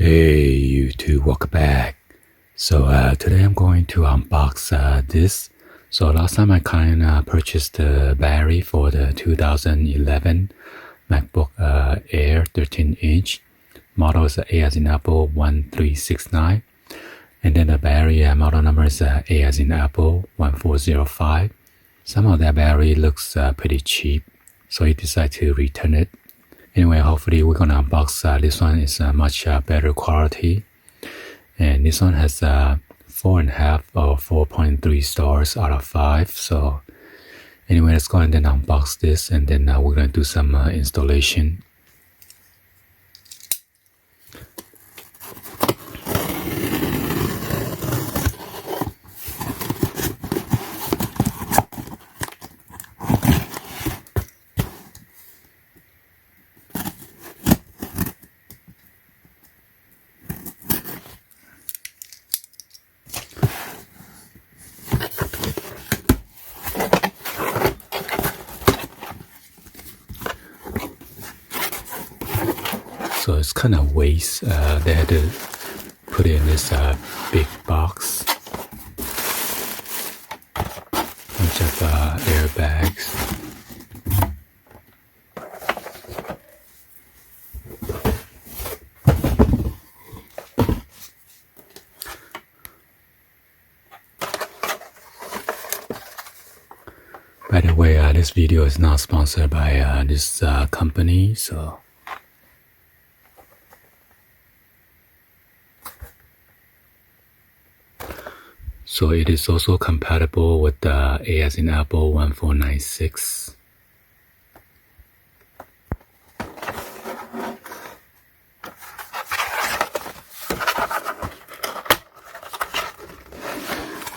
Hey YouTube, welcome back. Today I'm going to unbox this. So last time I purchased the battery for the 2011 MacBook Air 13-inch. Model is A as in Apple 1369. And then the battery model number is A as in Apple 1405. Somehow that battery looks pretty cheap, so I decided to return it. Anyway, hopefully we're gonna unbox this one. Is much better quality, and this one has 4.5 or 4.3 stars out of 5. So anyway, let's go and then unbox this, and then we're gonna do some installation. So it's kind of waste. They had to put it in this big box. Bunch of airbags. By the way, this video is not sponsored by this company, so. So it is also compatible with the A as in Apple 1496.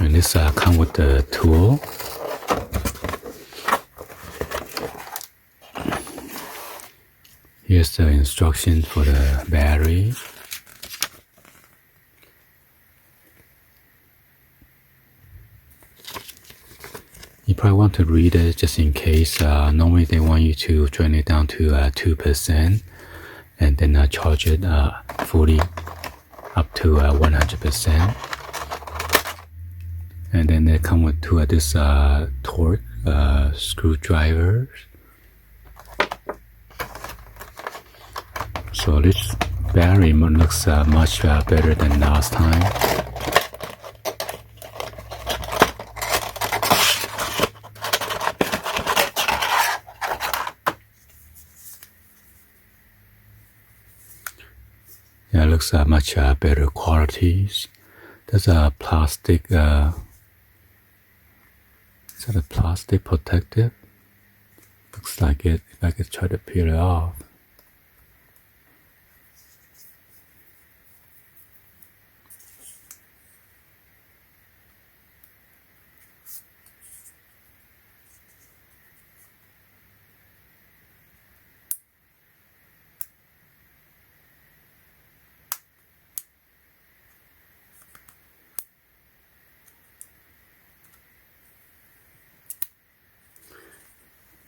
And this comes with the tool. Here's the instructions for the battery. You probably want to read it just in case. Normally they want you to turn it down to 2% and then charge it fully up to 100%. And then they come with this torque screwdriver. So this battery looks much better than last time. Yeah, it looks much better qualities. There's a plastic, is that a plastic protective? Looks like it. If I could try to peel it off.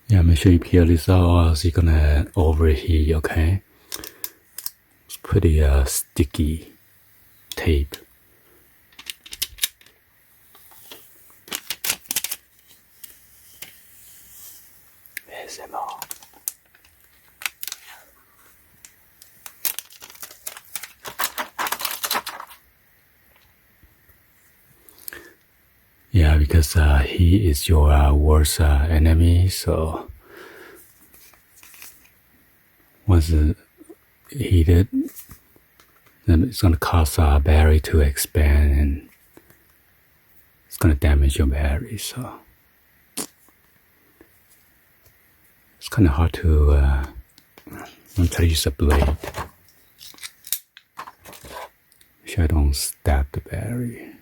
Yeah, make sure you peel this out or else you're gonna overheat, okay? It's pretty sticky tape. ASMR. Yeah, because he is your worst enemy, so once it heated, then it's gonna cause a battery to expand and it's gonna damage your battery, so it's kinda hard to I'm trying to use a blade. Make sure I don't stab the battery.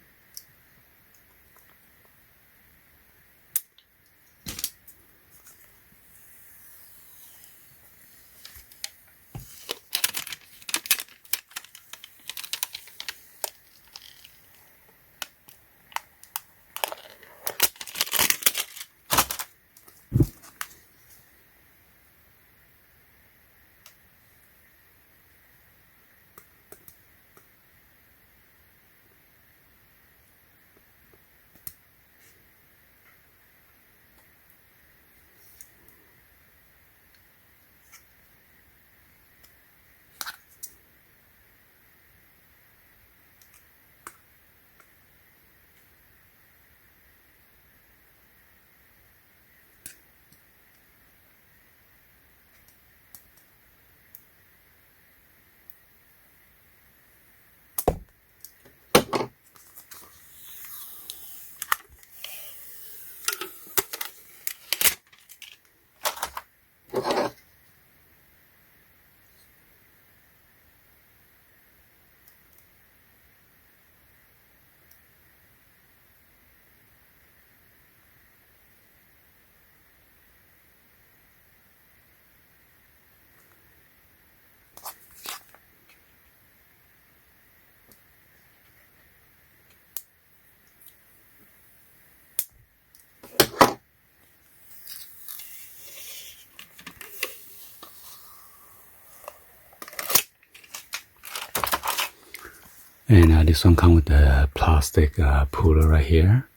And this one comes with the plastic puller right here.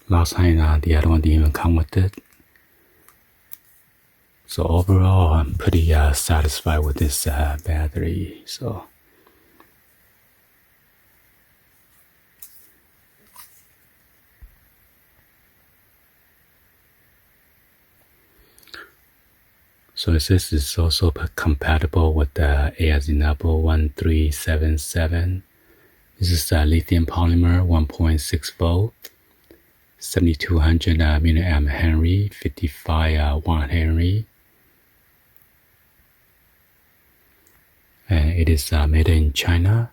Last time the other one didn't even come with it. So overall, I'm pretty satisfied with this battery. So it says it's also compatible with the A1377. This is a lithium polymer, 1.6 volt, 7200 milliamp Henry, 55 watt Henry. And it is made in China.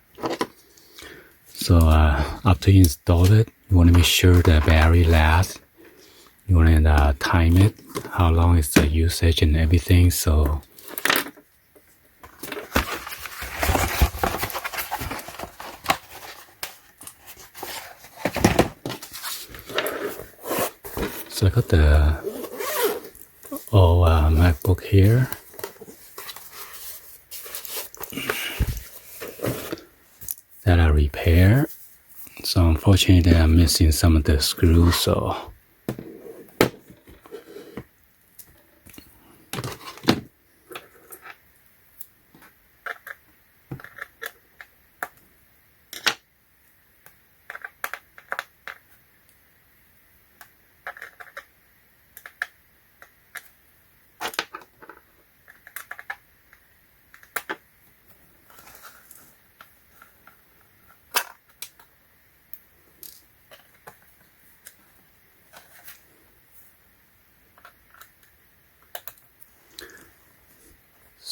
So after you install it, you want to make sure the battery lasts. You want to time it, how long is the usage and everything. So I got the old MacBook here. That I repair. So unfortunately I'm missing some of the screws, so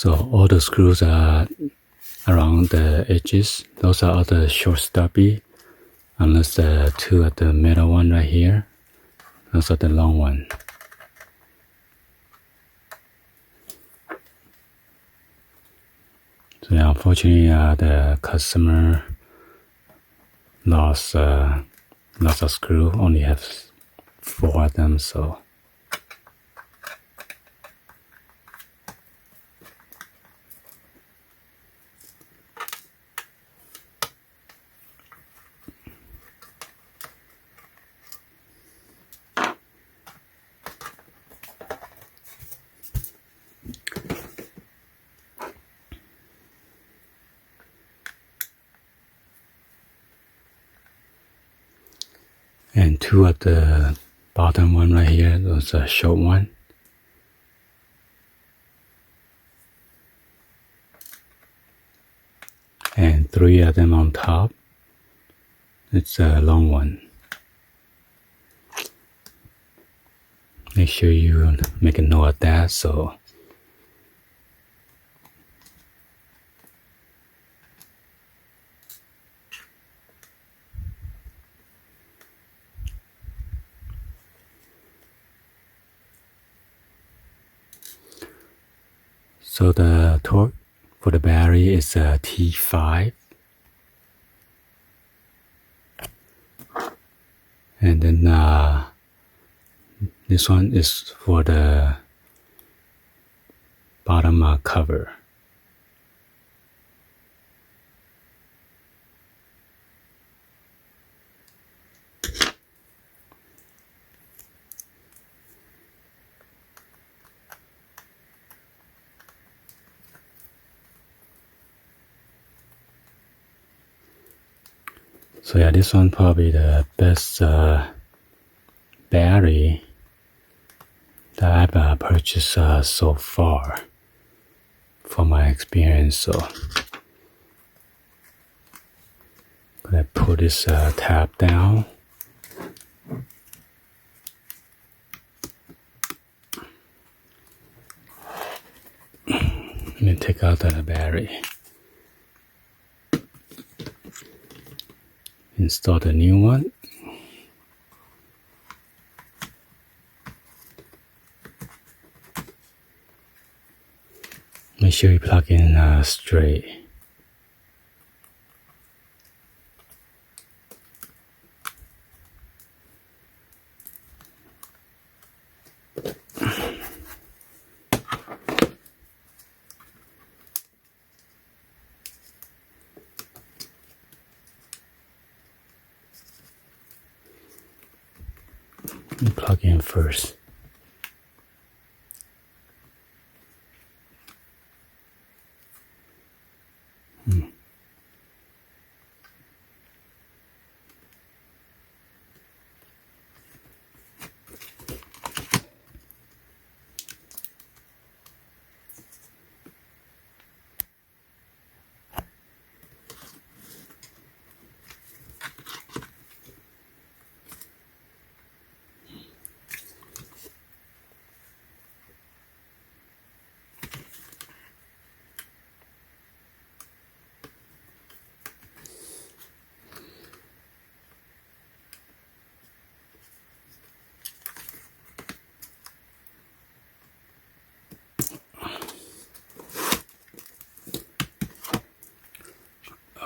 all the screws are around the edges. Those are all the short stubby, unless the two at the middle one right here. Those are the long one. So yeah, unfortunately, the customer lost a screw. Only have 4 of them, so. And 2 at the bottom one right here, those are short one. And 3 of them on top. It's a long one. Make sure you make a note of that, so the torque for the battery is T5. And then this one is for the bottom cover. So yeah, this one probably the best battery that I've purchased so far, from my experience. So I'm gonna put this tab down. And then take out the battery. Install the new one. Make sure you plug in straight. Plug in first.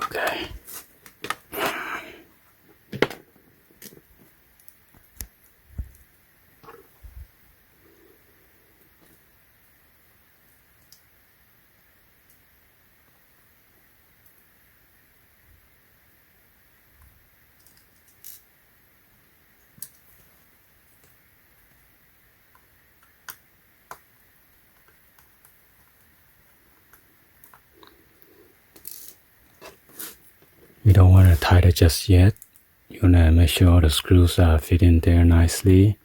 Okay. You don't want to tighten it just yet. You want to make sure all the screws fit in there nicely.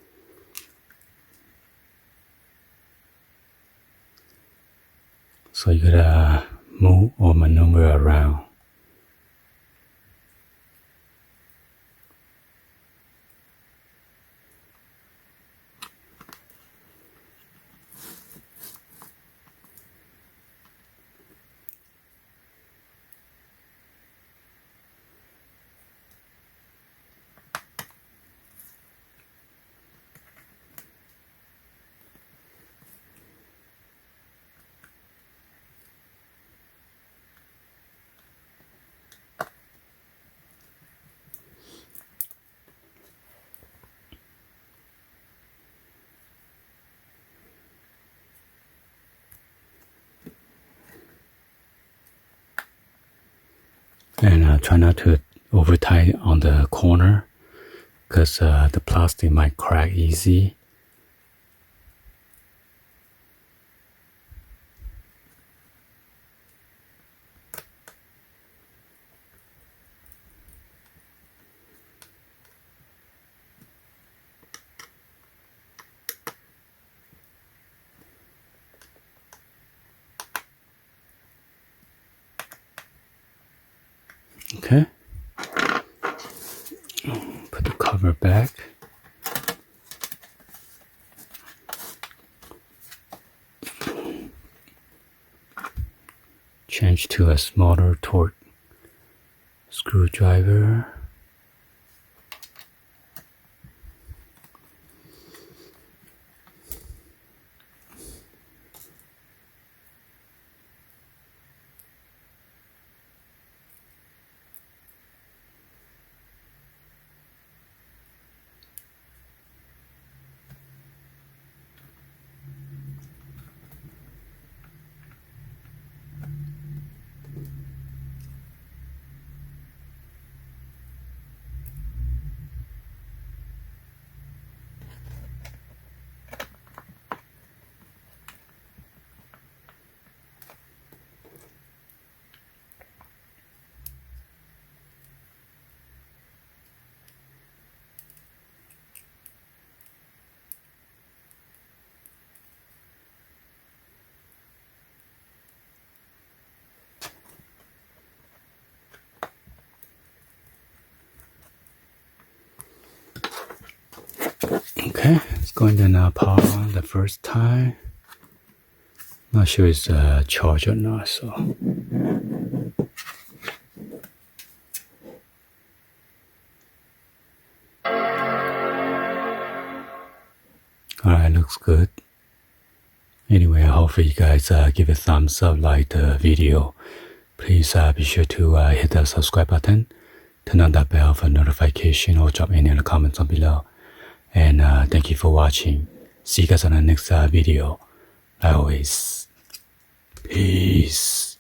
So you gotta move or maneuver around. And try not to over tight on the corner, because the plastic might crack easy. Okay. Put the cover back. Change to a smaller torque screwdriver. Okay, it's going to now power on the first time. Not sure it's charged or not, so. Alright, looks good. Anyway, hopefully you guys give a thumbs up, like the video. Please be sure to hit the subscribe button, turn on that bell for notification, or drop any other comments on below. And thank you for watching. See you guys on the next video. Like always, peace.